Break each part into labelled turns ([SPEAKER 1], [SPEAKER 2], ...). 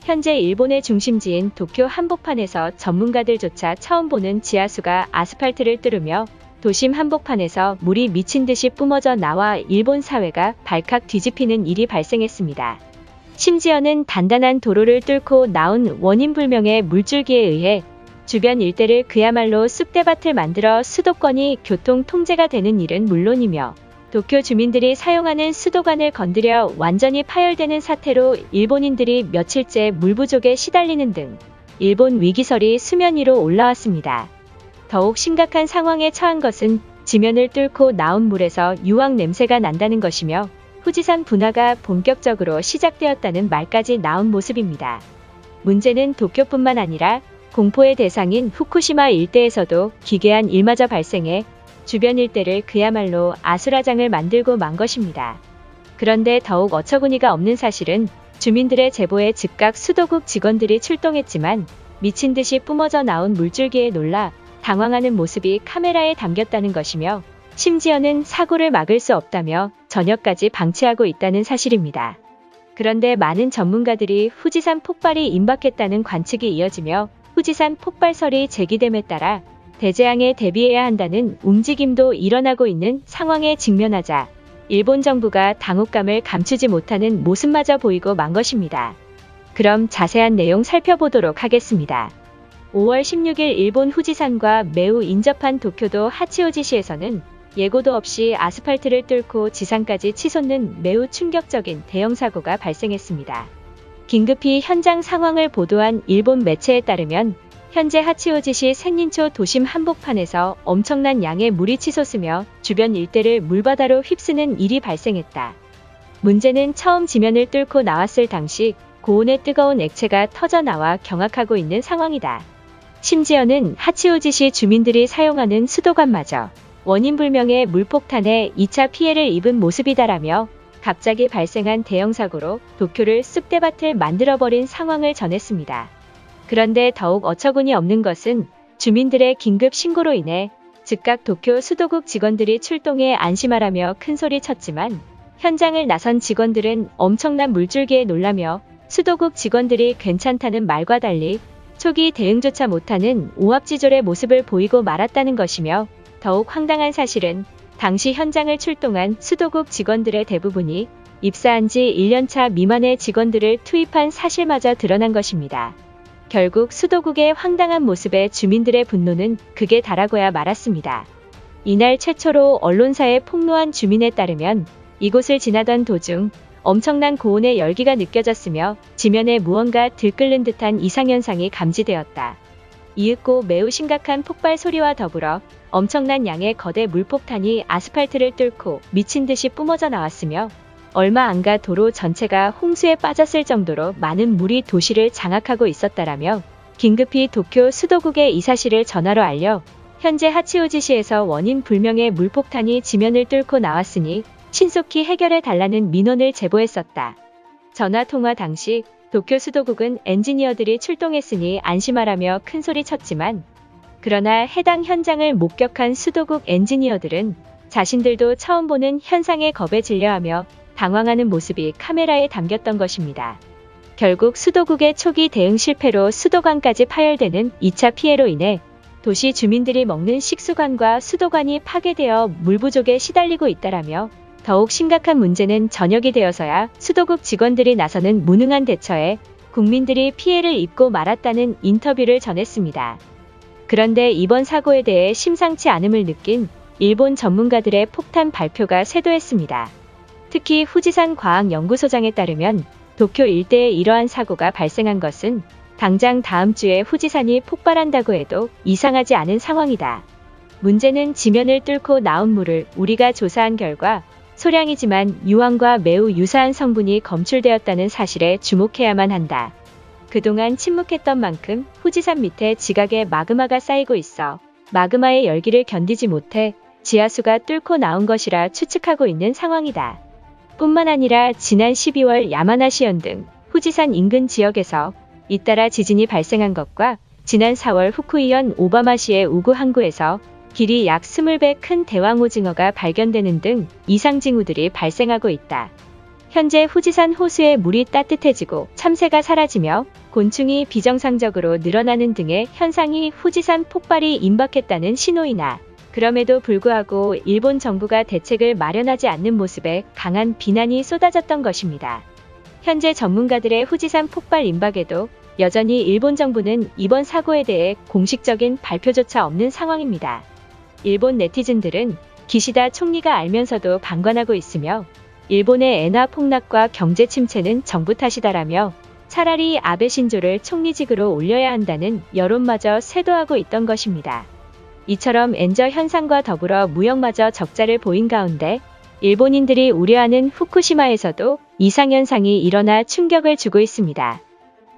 [SPEAKER 1] 현재 일본의 중심지인 도쿄 한복판에서 전문가들조차 처음 보는 지하수가 아스팔트를 뚫으며 도심 한복판에서 물이 미친 듯이 뿜어져 나와 일본 사회가 발칵 뒤집히는 일이 발생했습니다. 심지어는 단단한 도로를 뚫고 나온 원인불명의 물줄기에 의해 주변 일대를 그야말로 쑥대밭을 만들어 수도권이 교통 통제가 되는 일은 물론이며 도쿄 주민들이 사용하는 수도관을 건드려 완전히 파열되는 사태로 일본인들이 며칠째 물 부족에 시달리는 등 일본 위기설이 수면 위로 올라왔습니다. 더욱 심각한 상황에 처한 것은 지면을 뚫고 나온 물에서 유황 냄새가 난다는 것이며 후지산 분화가 본격적으로 시작되었다는 말까지 나온 모습입니다. 문제는 도쿄뿐만 아니라 공포의 대상인 후쿠시마 일대에서도 기괴한 일마저 발생해 주변 일대를 그야말로 아수라장을 만들고 만 것입니다. 그런데 더욱 어처구니가 없는 사실은 주민들의 제보에 즉각 수도국 직원들이 출동했지만 미친 듯이 뿜어져 나온 물줄기에 놀라 당황하는 모습이 카메라에 담겼다는 것이며 심지어는 사고를 막을 수 없다며 전역까지 방치하고 있다는 사실입니다. 그런데 많은 전문가들이 후지산 폭발이 임박했다는 관측이 이어지며 후지산 폭발설이 제기됨에 따라 대재앙에 대비해야 한다는 움직임도 일어나고 있는 상황에 직면하자 일본 정부가 당혹감을 감추지 못하는 모습마저 보이고 만 것입니다. 그럼 자세한 내용 살펴보도록 하겠습니다. 5월 16일 일본 후지산과 매우 인접한 도쿄도 하치오지시에서는 예고도 없이 아스팔트를 뚫고 지상까지 치솟는 매우 충격적인 대형 사고가 발생했습니다. 긴급히 현장 상황을 보도한 일본 매체에 따르면 현재 하치오지시 센린초 도심 한복판에서 엄청난 양의 물이 치솟으며 주변 일대를 물바다로 휩쓰는 일이 발생했다. 문제는 처음 지면을 뚫고 나왔을 당시 고온의 뜨거운 액체가 터져나와 경악하고 있는 상황이다. 심지어는 하치오지시 주민들이 사용하는 수도관마저 원인불명의 물폭탄에 2차 피해를 입은 모습이다라며 갑자기 발생한 대형 사고로 도쿄를 쑥대밭을 만들어버린 상황을 전했습니다. 그런데 더욱 어처구니 없는 것은 주민들의 긴급 신고로 인해 즉각 도쿄 수도국 직원들이 출동해 안심하라며 큰소리 쳤지만 현장을 나선 직원들은 엄청난 물줄기에 놀라며 수도국 직원들이 괜찮다는 말과 달리 초기 대응조차 못하는 오합지졸의 모습을 보이고 말았다는 것이며 더욱 황당한 사실은 당시 현장을 출동한 수도국 직원들의 대부분이 입사한 지 1년차 미만의 직원들을 투입한 사실마저 드러난 것입니다. 결국 수도국의 황당한 모습에 주민들의 분노는 극에 달하고야 말았습니다. 이날 최초로 언론사에 폭로한 주민에 따르면 이곳을 지나던 도중 엄청난 고온의 열기가 느껴졌으며 지면에 무언가 들끓는 듯한 이상현상이 감지되었다. 이윽고 매우 심각한 폭발 소리와 더불어 엄청난 양의 거대 물폭탄이 아스팔트를 뚫고 미친 듯이 뿜어져 나왔으며 얼마 안가 도로 전체가 홍수에 빠졌을 정도로 많은 물이 도시를 장악하고 있었다라며 긴급히 도쿄 수도국에 이 사실을 전화로 알려 현재 하치오지시에서 원인 불명의 물폭탄이 지면을 뚫고 나왔으니 신속히 해결해 달라는 민원을 제보했었다. 전화 통화 당시 도쿄 수도국은 엔지니어들이 출동했으니 안심하라며 큰소리 쳤지만 그러나 해당 현장을 목격한 수도국 엔지니어들은 자신들도 처음 보는 현상에 겁에 질려하며 당황하는 모습이 카메라에 담겼던 것입니다. 결국 수도국의 초기 대응 실패로 수도관까지 파열되는 2차 피해로 인해 도시 주민들이 먹는 식수관과 수도관이 파괴되어 물 부족에 시달리고 있다라며 더욱 심각한 문제는 전역이 되어서야 수도국 직원들이 나서는 무능한 대처에 국민들이 피해를 입고 말았다는 인터뷰를 전했습니다. 그런데 이번 사고에 대해 심상치 않음을 느낀 일본 전문가들의 폭탄 발표가 쇄도했습니다. 특히 후지산 과학연구소장에 따르면 도쿄 일대에 이러한 사고가 발생한 것은 당장 다음 주에 후지산이 폭발한다고 해도 이상하지 않은 상황이다. 문제는 지면을 뚫고 나온 물을 우리가 조사한 결과 소량이지만 유황과 매우 유사한 성분이 검출되었다는 사실에 주목해야만 한다. 그동안 침묵했던 만큼 후지산 밑에 지각에 마그마가 쌓이고 있어 마그마의 열기를 견디지 못해 지하수가 뚫고 나온 것이라 추측하고 있는 상황이다. 뿐만 아니라 지난 12월 야마나시현 등 후지산 인근 지역에서 잇따라 지진이 발생한 것과 지난 4월 후쿠이현 오바마시의 우구 항구에서 길이 약 20배 큰 대왕 오징어가 발견되는 등 이상 징후들이 발생하고 있다. 현재 후지산 호수의 물이 따뜻해지고 참새가 사라지며 곤충이 비정상적으로 늘어나는 등의 현상이 후지산 폭발이 임박했다는 신호이나 그럼에도 불구하고 일본 정부가 대책을 마련하지 않는 모습에 강한 비난이 쏟아졌던 것입니다. 현재 전문가들의 후지산 폭발 임박에도 여전히 일본 정부는 이번 사고에 대해 공식적인 발표조차 없는 상황입니다. 일본 네티즌들은 기시다 총리가 알면서도 방관하고 있으며 일본의 엔화 폭락과 경제 침체는 정부 탓이다라며 차라리 아베 신조를 총리직으로 올려야 한다는 여론마저 쇄도하고 있던 것입니다. 이처럼 엔저 현상과 더불어 무역마저 적자를 보인 가운데 일본인들이 우려하는 후쿠시마에서도 이상현상이 일어나 충격을 주고 있습니다.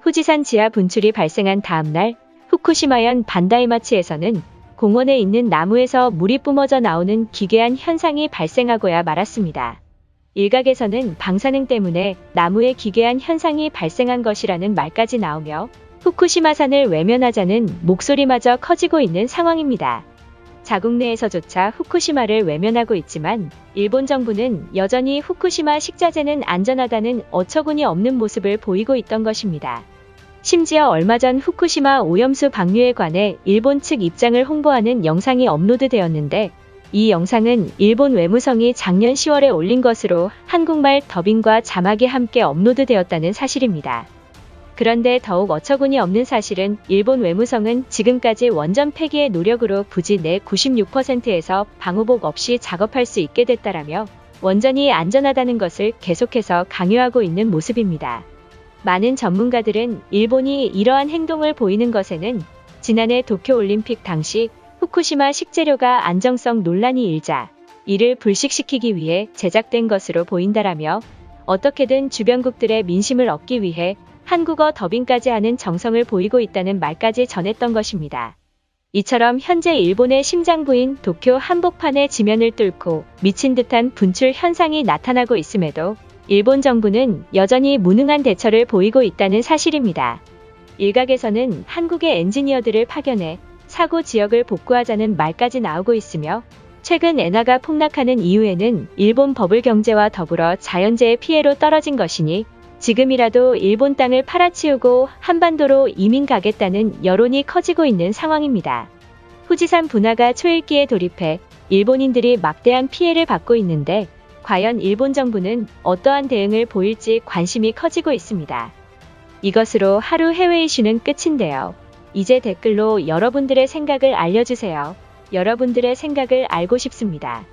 [SPEAKER 1] 후지산 지하 분출이 발생한 다음날 후쿠시마현 반다이마치에서는 공원에 있는 나무에서 물이 뿜어져 나오는 기괴한 현상이 발생하고야 말았습니다. 일각에서는 방사능 때문에 나무에 기괴한 현상이 발생한 것이라는 말까지 나오며 후쿠시마산을 외면하자는 목소리마저 커지고 있는 상황입니다. 자국 내에서조차 후쿠시마를 외면하고 있지만 일본 정부는 여전히 후쿠시마 식자재는 안전하다는 어처구니 없는 모습을 보이고 있던 것입니다. 심지어 얼마 전 후쿠시마 오염수 방류에 관해 일본 측 입장을 홍보하는 영상이 업로드되었는데 이 영상은 일본 외무성이 작년 10월에 올린 것으로 한국말 더빙과 자막이 함께 업로드되었다는 사실입니다. 그런데 더욱 어처구니 없는 사실은 일본 외무성은 지금까지 원전 폐기의 노력으로 부지 내 96%에서 방호복 없이 작업할 수 있게 됐다라며 원전이 안전하다는 것을 계속해서 강요하고 있는 모습입니다. 많은 전문가들은 일본이 이러한 행동을 보이는 것에는 지난해 도쿄올림픽 당시 후쿠시마 식재료가 안정성 논란이 일자 이를 불식시키기 위해 제작된 것으로 보인다라며 어떻게든 주변국들의 민심을 얻기 위해 한국어 더빙까지 하는 정성을 보이고 있다는 말까지 전했던 것입니다. 이처럼 현재 일본의 심장부인 도쿄 한복판의 지면을 뚫고 미친 듯한 분출 현상이 나타나고 있음에도 일본 정부는 여전히 무능한 대처를 보이고 있다는 사실입니다. 일각에서는 한국의 엔지니어들을 파견해 사고 지역을 복구하자는 말까지 나오고 있으며 최근 엔화가 폭락하는 이유에는 일본 버블 경제와 더불어 자연재해 피해로 떨어진 것이니 지금이라도 일본 땅을 팔아치우고 한반도로 이민 가겠다는 여론이 커지고 있는 상황입니다. 후지산 분화가 초읽기에 돌입해 일본인들이 막대한 피해를 받고 있는데 과연 일본 정부는 어떠한 대응을 보일지 관심이 커지고 있습니다. 이것으로 하루 해외 이슈는 끝인데요. 이제 댓글로 여러분들의 생각을 알려주세요. 여러분들의 생각을 알고 싶습니다.